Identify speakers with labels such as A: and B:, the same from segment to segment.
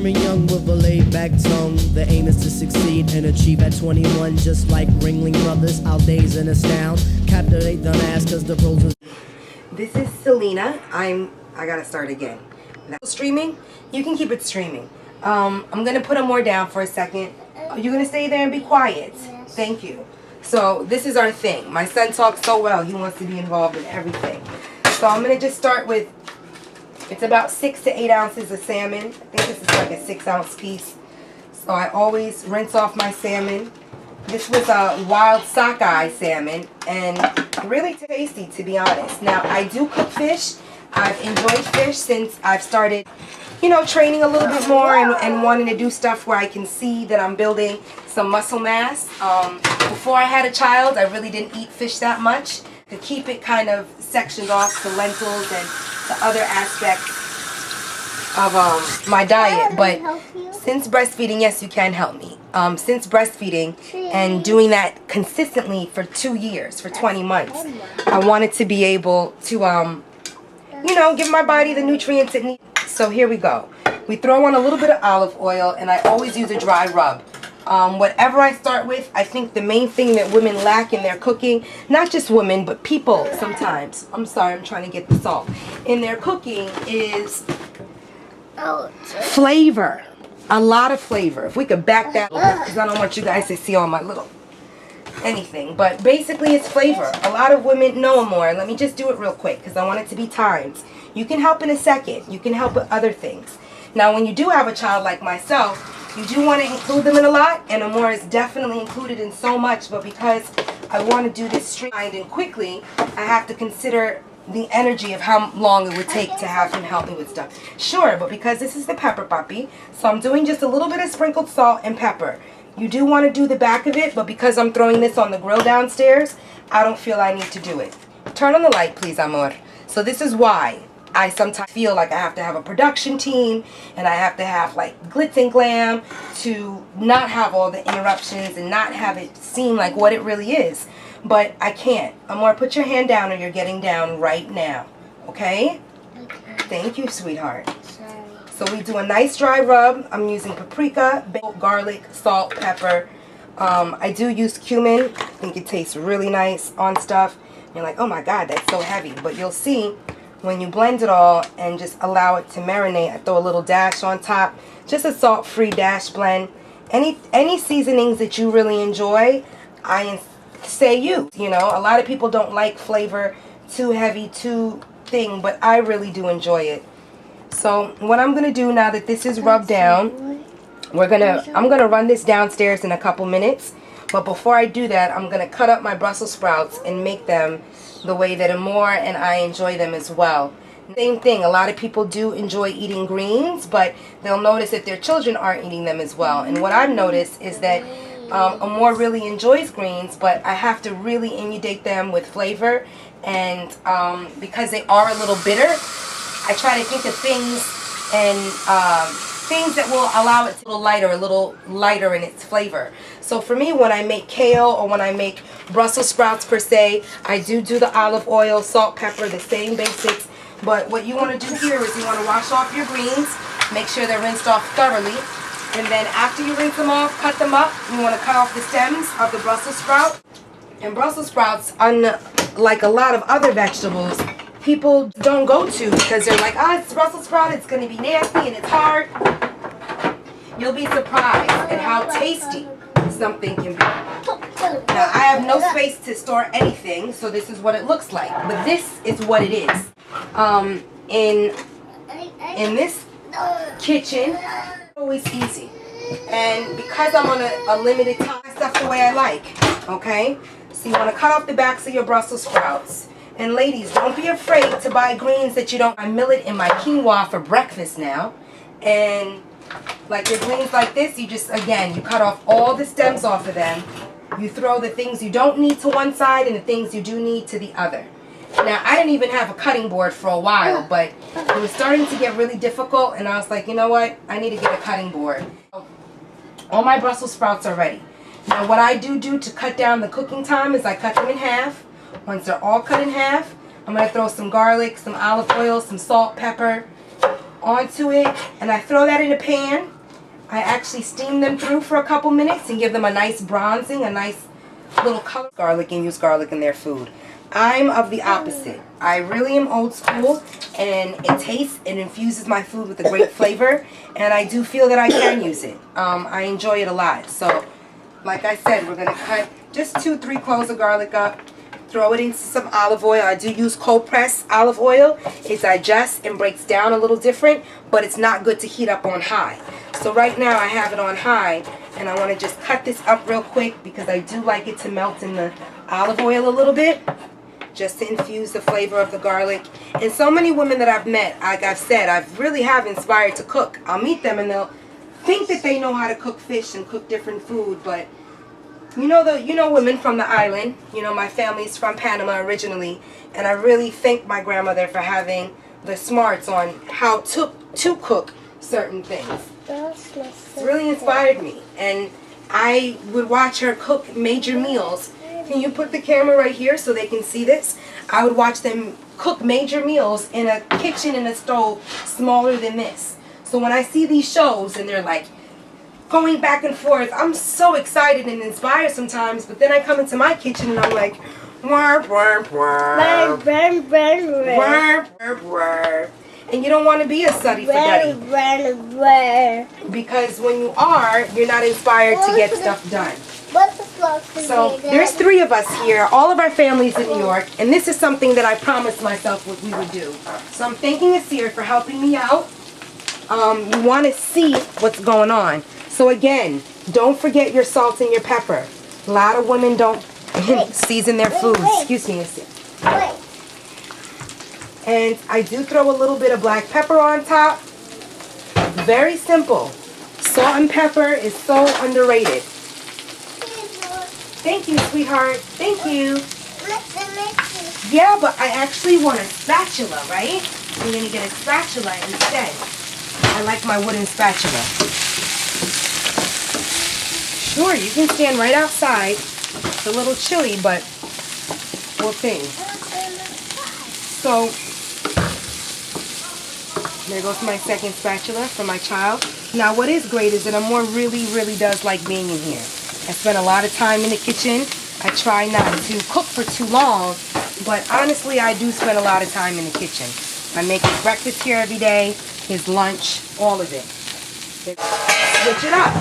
A: and young with a laid-back tongue. The aim is to succeed and achieve at 21. Just like Ringling Brothers, I'll daze and astound. Captivate, don't ask, cause the pros are...
B: This is Selena. I gotta start again. Streaming? You can keep it streaming. I'm gonna put them more down for a second. You're gonna stay there and be quiet.
C: Yes.
B: Thank you. So this is our thing. My son talks so well. He wants to be involved in everything. So I'm gonna just start with, it's about 6 to 8 ounces of salmon. I think this is like a 6-ounce piece. So I always rinse off my salmon. This was a wild sockeye salmon and really tasty, to be honest. Now I do cook fish. I've enjoyed fish since I've started, you know, training a little bit more and wanting to do stuff where I can see that I'm building some muscle mass. Before I had a child, I really didn't eat fish that much. To keep it kind of sectioned off to lentils and the other aspects of my diet. But since breastfeeding, yes, you can help me. Since breastfeeding and doing that consistently for 2 years, for 20 months, I wanted to be able to, you know, give my body the nutrients it needs. So here we go. We throw on a little bit of olive oil, and I always use a dry rub. Whatever I start with, I think the main thing that women lack in their cooking, not just women, but people sometimes, I'm sorry, I'm trying to get the salt, in their cooking is flavor. A lot of flavor. If we could back that up, because I don't want you guys to see all my little anything. But basically it's flavor. A lot of women know more. Let me just do it real quick because I want it to be timed. You can help in a second. You can help with other things. Now when you do have a child like myself, you do want to include them in a lot, and Amor is definitely included in so much, but because I want to do this streamlined and quickly, I have to consider the energy of how long it would take to have him help me with stuff. Sure, but because this is the pepper puppy, so I'm doing just a little bit of sprinkled salt and pepper. You do want to do the back of it, but because I'm throwing this on the grill downstairs, I don't feel I need to do it. Turn on the light, please, Amor. So this is why I sometimes feel like I have to have a production team and I have to have like glitz and glam to not have all the interruptions and not have it seem like what it really is. But I can't. Amor, put your hand down or you're getting down right now. Okay?
C: Okay.
B: Thank you, sweetheart.
C: Sorry.
B: So we do a nice dry rub. I'm using paprika, garlic, salt, pepper. I do use cumin. I think it tastes really nice on stuff. You're like, oh my God, that's so heavy. But you'll see when you blend it all and just allow it to marinate, I throw a little dash on top. Just a salt-free dash blend. Any seasonings that you really enjoy, I say use. You know, a lot of people don't like flavor too heavy, too thing, but I really do enjoy it. So what I'm gonna do now that this is rubbed down, I'm gonna run this downstairs in a couple minutes. But before I do that, I'm gonna cut up my Brussels sprouts and make them the way that Amor and I enjoy them as well. Same thing, a lot of people do enjoy eating greens, but they'll notice that their children aren't eating them as well. And what I've noticed is that Amor really enjoys greens, but I have to really inundate them with flavor. And because they are a little bitter, I try to think of things and things that will allow it to be a little lighter in its flavor. So for me, when I make kale or when I make Brussels sprouts per se, I do the olive oil, salt, pepper, the same basics. But what you want to do here is you want to wash off your greens, make sure they're rinsed off thoroughly. And then after you rinse them off, cut them up. You want to cut off the stems of the Brussels sprout. And Brussels sprouts, unlike a lot of other vegetables, people don't go to because they're like, it's Brussels sprout, it's going to be nasty and it's hard. You'll be surprised at how tasty something can be. Now, I have no space to store anything, so this is what it looks like. But this is what it is. In this kitchen, it's always easy. And because I'm on a limited time, stuff the way I like, okay? So you want to cut off the backs of your Brussels sprouts. And ladies, don't be afraid to buy greens that you don't. I millet in my quinoa for breakfast now. And like your greens like this, you just, again, you cut off all the stems off of them. You throw the things you don't need to one side and the things you do need to the other. Now, I didn't even have a cutting board for a while, but it was starting to get really difficult, and I was like, you know what? I need to get a cutting board. All my Brussels sprouts are ready. Now, what I do to cut down the cooking time is I cut them in half. Once they're all cut in half, I'm going to throw some garlic, some olive oil, some salt, pepper onto it, and I throw that in a pan. I actually steam them through for a couple minutes and give them a nice bronzing, a nice little color. Garlic and use garlic in their food. I'm of the opposite. I really am old school, and it tastes and infuses my food with a great flavor, and I do feel that I can use it. I enjoy it a lot. So, like I said, we're going to cut just 2-3 cloves of garlic up, throw it into some olive oil. I do use cold pressed olive oil. It digests and breaks down a little different, but it's not good to heat up on high. So right now I have it on high, and I want to just cut this up real quick because I do like it to melt in the olive oil a little bit, just to infuse the flavor of the garlic. And so many women that I've met, like I've said, I really have inspired to cook. I'll meet them and they'll think that they know how to cook fish and cook different food, but you know women from the island. You know, my family's from Panama originally, and I really thank my grandmother for having the smarts on how to cook certain things. It's really inspired me, and I would watch her cook major meals. Can you put the camera right here so they can see this? I would watch them cook major meals in a kitchen and a stove smaller than this. So when I see these shows and they're like going back and forth, I'm so excited and inspired sometimes, but then I come into my kitchen and I'm like, warp, warp, warp, warp, warp, warp. And you don't want to be a study for daddy. Because when you are, you're not inspired to get stuff done. So there's 3 of us here, all of our families in New York, and this is something that I promised myself what we would do. So I'm thanking Asir for helping me out. You want to see what's going on. So again, don't forget your salt and your pepper. A lot of women don't season their food. Excuse me, Asir. And I do throw a little bit of black pepper on top. Very simple. Salt and pepper is so underrated. Thank you, sweetheart. Thank you. Yeah, but I actually want a spatula, right? I'm going to get a spatula instead. I like my wooden spatula. Sure, you can stand right outside. It's a little chilly, but we'll see. So, there goes my second spatula for my child. Now, what is great is that Amor really does like being in here. I spend a lot of time in the kitchen. I try not to cook for too long, but honestly, I do spend a lot of time in the kitchen. I make his breakfast here every day, his lunch, all of it. Switch it up.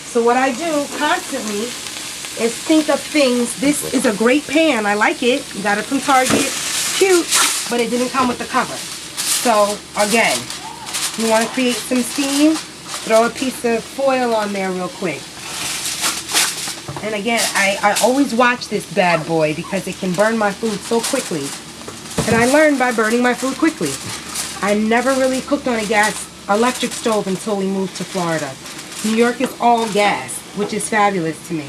B: So what I do constantly is think of things. This is a great pan. I like it. Got it from Target. Cute, but it didn't come with the cover. So again, you want to create some steam, throw a piece of foil on there real quick. And again, I always watch this bad boy because it can burn my food so quickly. And I learned by burning my food quickly. I never really cooked on a electric stove until we moved to Florida. New York is all gas, which is fabulous to me.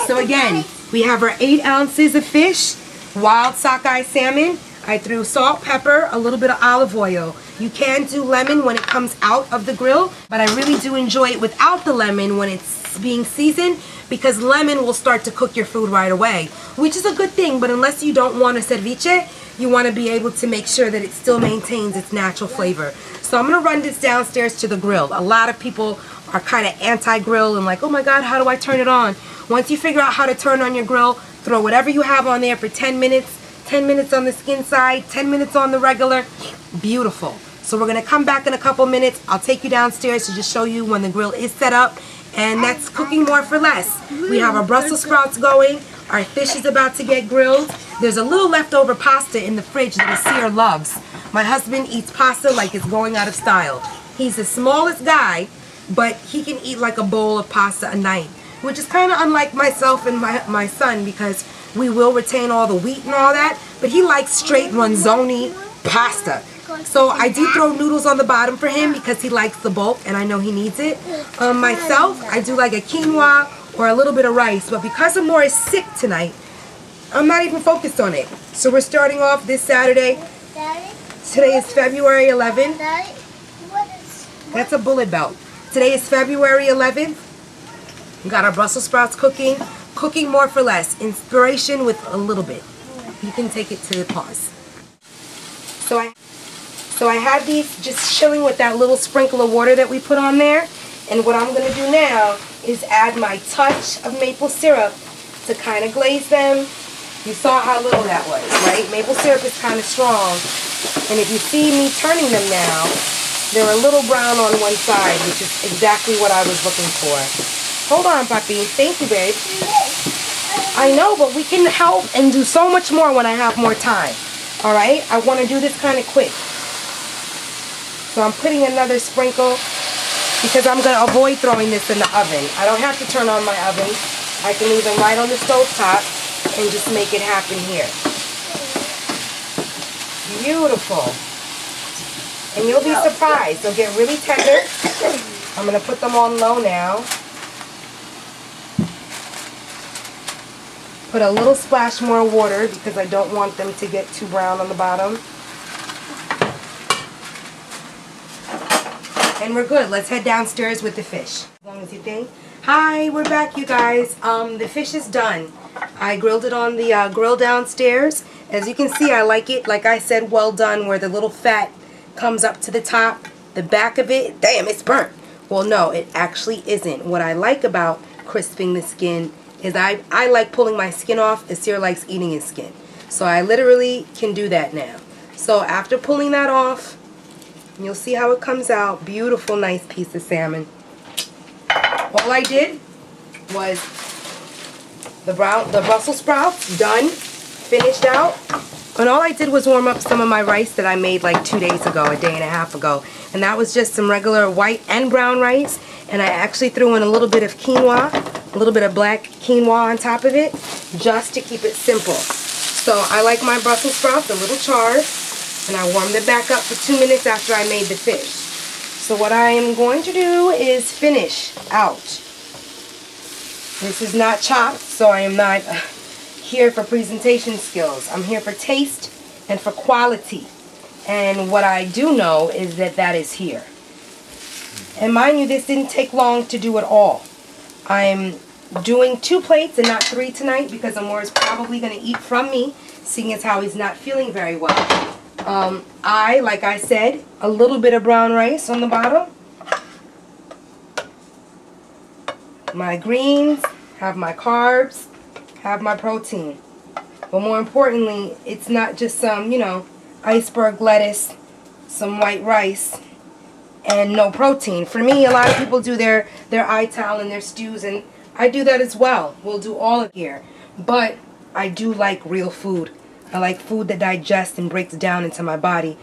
B: So again, we have our 8 ounces of fish, wild sockeye salmon. I threw salt, pepper, a little bit of olive oil. You can do lemon when it comes out of the grill, but I really do enjoy it without the lemon when it's being seasoned, because lemon will start to cook your food right away, which is a good thing, but unless you don't want a ceviche, you want to be able to make sure that it still maintains its natural flavor. So I'm going to run this downstairs to the grill. A lot of people are kind of anti-grill and like, oh my God, how do I turn it on? Once you figure out how to turn on your grill, throw whatever you have on there for 10 minutes. 10 minutes on the skin side, 10 minutes on the regular. Beautiful. So we're going to come back in a couple minutes. I'll take you downstairs to just show you when the grill is set up. And that's cooking more for less. We have our Brussels sprouts going. Our fish is about to get grilled. There's a little leftover pasta in the fridge that Asir loves. My husband eats pasta like it's going out of style. He's the smallest guy, but he can eat like a bowl of pasta a night, which is kind of unlike myself and my son, because we will retain all the wheat and all that, but he likes straight ronzoni pasta. So I do throw noodles on the bottom for him because he likes the bulk and I know he needs it. Myself, I do like a quinoa or a little bit of rice, but because Amor is sick tonight, I'm not even focused on it. So we're starting off this Saturday. Today is February 11th. That's a bullet belt. Today is February 11th. We got our Brussels sprouts cooking. Cooking more for less. Inspiration with a little bit. You can take it to pause. So I have these just chilling with that little sprinkle of water that we put on there. And what I'm going to do now is add my touch of maple syrup to kind of glaze them. You saw how little that was, right? Maple syrup is kind of strong. And if you see me turning them now, they're a little brown on one side, which is exactly what I was looking for. Hold on, puppy. Thank you, babe. I know, but we can help and do so much more when I have more time. All right? I want to do this kind of quick. So I'm putting another sprinkle because I'm going to avoid throwing this in the oven. I don't have to turn on my oven. I can leave them right on the stove top and just make it happen here. Beautiful. And you'll be surprised. They'll get really tender. I'm going to put them on low now. Put a little splash more water because I don't want them to get too brown on the bottom. And we're good. Let's head downstairs with the fish. As long as you think. Hi, we're back, you guys. The fish is done. I grilled it on the grill downstairs. As you can see, I like it, like I said, well done, where the little fat comes up to the top. The back of it, damn, it's burnt. Well, no, it actually isn't. What I like about crisping the skin is I like pulling my skin off. Asir likes eating his skin. So I literally can do that now. So after pulling that off, you'll see how it comes out. Beautiful, nice piece of salmon. All I did was the Brussels sprouts, done, finished out. And all I did was warm up some of my rice that I made like 2 days ago, a day and a half ago. And that was just some regular white and brown rice. And I actually threw in a little bit of quinoa, a little bit of black quinoa on top of it, just to keep it simple. So I like my Brussels sprouts a little charred. And I warmed it back up for 2 minutes after I made the fish. So what I am going to do is finish out. This is not chopped, so I am not here for presentation skills. I'm here for taste and for quality. And what I do know is that that is here. And mind you, this didn't take long to do it all. I'm doing 2 plates and not 3 tonight because Amor is probably going to eat from me, seeing as how he's not feeling very well. Like I said, a little bit of brown rice on the bottom. My greens, have my carbs, have my protein. But more importantly, it's not just some, iceberg lettuce, some white rice, and no protein. For me, a lot of people do their ital and their stews, and I do that as well. We'll do all of it here. But I do like real food. I like food that digests and breaks down into my body.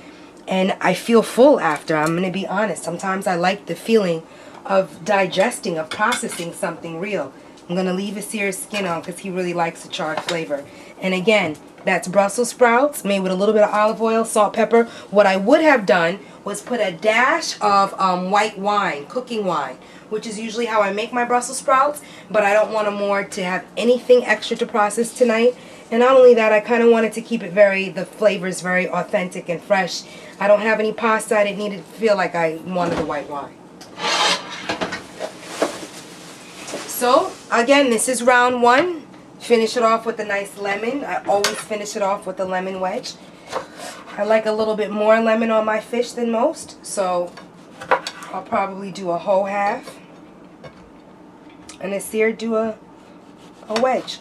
B: And I feel full after. I'm going to be honest. Sometimes I like the feeling of digesting, of processing something real. I'm going to leave Asir's skin on because he really likes the charred flavor. And again, that's Brussels sprouts made with a little bit of olive oil, salt, pepper. What I would have done was put a dash of white wine, cooking wine, which is usually how I make my Brussels sprouts. But I don't want Amor to have anything extra to process tonight. And not only that, I kind of wanted to keep it the flavors very authentic and fresh. I don't have any pasta. I didn't need it to feel like I wanted the white wine. So, again, this is round 1. Finish it off with a nice lemon. I always finish it off with a lemon wedge. I like a little bit more lemon on my fish than most, so I'll probably do a whole half. And Asir do a wedge.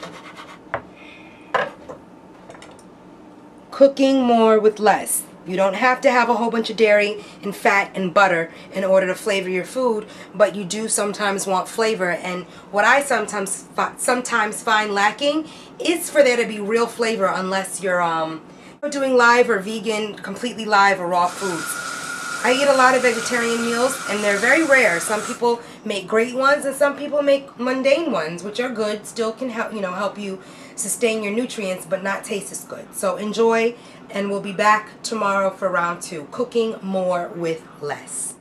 B: Cooking more with less. You don't have to have a whole bunch of dairy and fat and butter in order to flavor your food, but you do sometimes want flavor. And what I sometimes find lacking is for there to be real flavor unless you're doing live or vegan, completely live or raw foods. I eat a lot of vegetarian meals and they're very rare. Some people make great ones and some people make mundane ones, which are good, still can help you sustain your nutrients but not taste as good. So enjoy, and we'll be back tomorrow for round 2, cooking more with less.